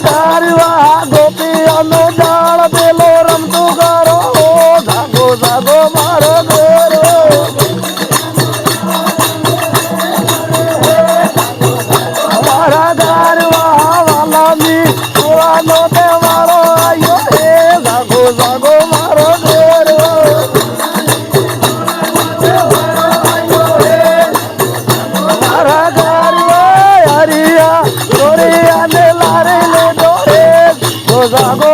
ગારવા ગોપીઓનો જાળ પેલો રમતું કરો જાગો જાગો મારો ગોરો મારા ગારવા વાલાની સુવાનો તહેવારો આવ્યો હે જાગો જાગો મારો ગોરો મારા ગારવા હરિયા ગોરિયા ને લારે લે દોરે જાગો